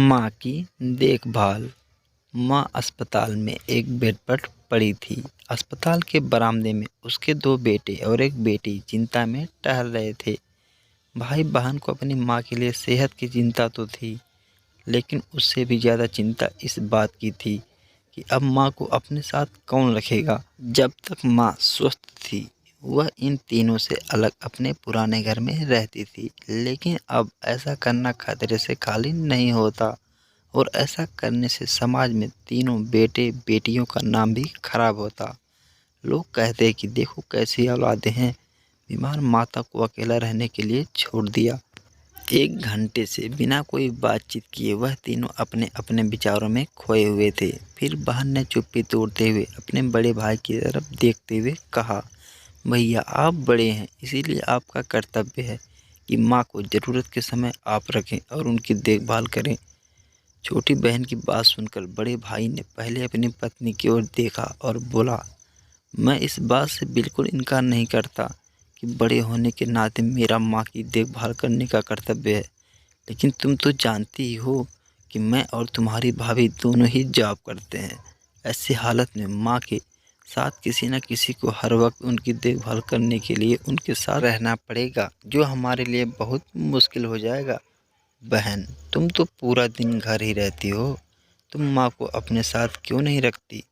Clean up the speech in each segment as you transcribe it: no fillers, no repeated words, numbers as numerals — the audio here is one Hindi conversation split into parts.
माँ की देखभाल। माँ अस्पताल में एक बेड पर पड़ी थी। अस्पताल के बरामदे में उसके दो बेटे और एक बेटी चिंता में टहल रहे थे। भाई बहन को अपनी माँ के लिए सेहत की चिंता तो थी, लेकिन उससे भी ज़्यादा चिंता इस बात की थी कि अब माँ को अपने साथ कौन रखेगा। जब तक माँ स्वस्थ थी, वह इन तीनों से अलग अपने पुराने घर में रहती थी, लेकिन अब ऐसा करना खतरे से खाली नहीं होता और ऐसा करने से समाज में तीनों बेटे बेटियों का नाम भी खराब होता। लोग कहते हैं कि देखो कैसी औलादें हैं, बीमार माता को अकेला रहने के लिए छोड़ दिया। 1 घंटे से बिना कोई बातचीत किए वह तीनों अपने अपने विचारों में खोए हुए थे। फिर बहन ने चुप्पी तोड़ते हुए अपने बड़े भाई की तरफ देखते हुए कहा, भैया आप बड़े हैं, इसीलिए आपका कर्तव्य है कि माँ को ज़रूरत के समय आप रखें और उनकी देखभाल करें। छोटी बहन की बात सुनकर बड़े भाई ने पहले अपनी पत्नी की ओर देखा और बोला, मैं इस बात से बिल्कुल इनकार नहीं करता कि बड़े होने के नाते मेरा माँ की देखभाल करने का कर्तव्य है, लेकिन तुम तो जानती ही हो कि मैं और तुम्हारी भाभी दोनों ही जॉब करते हैं। ऐसी हालत में माँ के साथ किसी न किसी को हर वक्त उनकी देखभाल करने के लिए उनके साथ रहना पड़ेगा, जो हमारे लिए बहुत मुश्किल हो जाएगा। बहन, तुम तो पूरा दिन घर ही रहती हो, तुम माँ को अपने साथ क्यों नहीं रखती?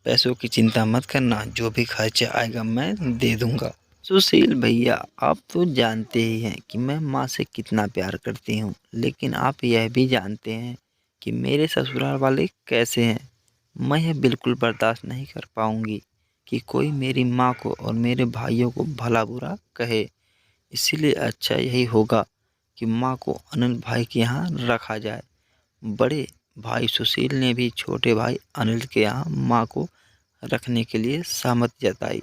पैसों की चिंता मत करना, जो भी खर्चा आएगा मैं दे दूंगा। सुशील भैया, आप तो जानते ही हैं कि मैं माँ से कितना प्यार करती हूँ, लेकिन आप यह भी जानते हैं कि मेरे ससुराल वाले कैसे हैं। मैं यह बिल्कुल बर्दाश्त नहीं कर पाऊंगी कि कोई मेरी माँ को और मेरे भाइयों को भला बुरा कहे। इसीलिए अच्छा यही होगा कि माँ को अनिल भाई के यहाँ रखा जाए। बड़े भाई सुशील ने भी छोटे भाई अनिल के यहाँ माँ को रखने के लिए सहमति जताई।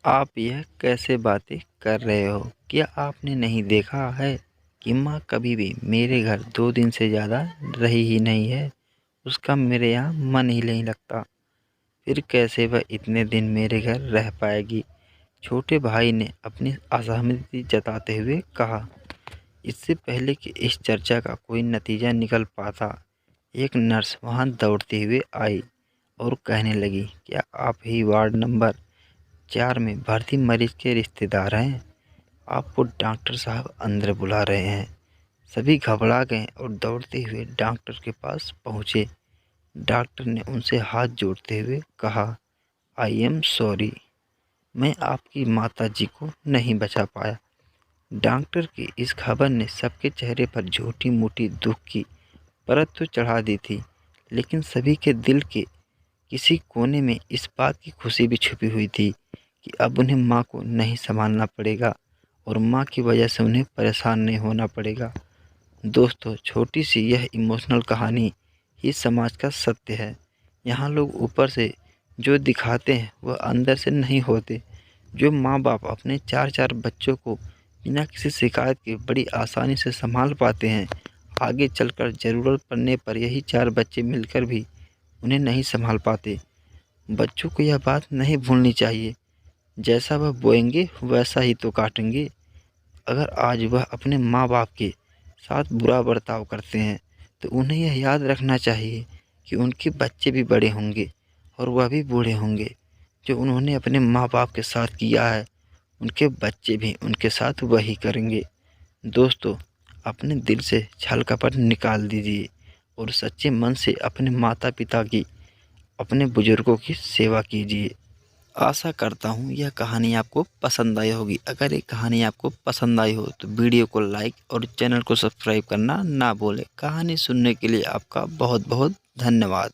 आप यह कैसे बातें कर रहे हो? क्या आपने नहीं देखा है कि माँ कभी भी मेरे घर 2 दिन से ज़्यादा रही ही नहीं है? उसका मेरे यहाँ मन ही नहीं लगता, फिर कैसे वह इतने दिन मेरे घर रह पाएगी? छोटे भाई ने अपनी असहमति जताते हुए कहा। इससे पहले कि इस चर्चा का कोई नतीजा निकल पाता, एक नर्स वहां दौड़ते हुए आई और कहने लगी, क्या आप ही वार्ड नंबर 4 में भर्ती मरीज के रिश्तेदार हैं? आपको डॉक्टर साहब अंदर बुला रहे हैं। सभी घबरा गए और दौड़ते हुए डॉक्टर के पास पहुंचे। डॉक्टर ने उनसे हाथ जोड़ते हुए कहा, आई एम सॉरी, मैं आपकी माता जी को नहीं बचा पाया। डॉक्टर की इस खबर ने सबके चेहरे पर झूठी मूठी दुख की परत तो चढ़ा दी थी, लेकिन सभी के दिल के किसी कोने में इस बात की खुशी भी छुपी हुई थी कि अब उन्हें माँ को नहीं संभालना पड़ेगा और माँ की वजह से उन्हें परेशान नहीं होना पड़ेगा। दोस्तों, छोटी सी यह इमोशनल कहानी ही समाज का सत्य है। यहाँ लोग ऊपर से जो दिखाते हैं वह अंदर से नहीं होते। जो माँ बाप अपने 4-4 बच्चों को बिना किसी शिकायत के बड़ी आसानी से संभाल पाते हैं, आगे चलकर ज़रूरत पड़ने पर यही 4 बच्चे मिलकर भी उन्हें नहीं संभाल पाते। बच्चों को यह बात नहीं भूलनी चाहिए, जैसा वह बोएंगे वैसा ही तो काटेंगे। अगर आज वह अपने माँ बाप के साथ बुरा बर्ताव करते हैं, तो उन्हें यह याद रखना चाहिए कि उनके बच्चे भी बड़े होंगे और वह भी बूढ़े होंगे। जो उन्होंने अपने माँ बाप के साथ किया है, उनके बच्चे भी उनके साथ वही करेंगे। दोस्तों, अपने दिल से छल कपट निकाल दीजिए और सच्चे मन से अपने माता पिता की, अपने बुजुर्गों की सेवा कीजिए। आशा करता हूँ यह कहानी आपको पसंद आई होगी। अगर ये कहानी आपको पसंद आई हो तो वीडियो को लाइक और चैनल को सब्सक्राइब करना ना भूलें। कहानी सुनने के लिए आपका बहुत बहुत धन्यवाद।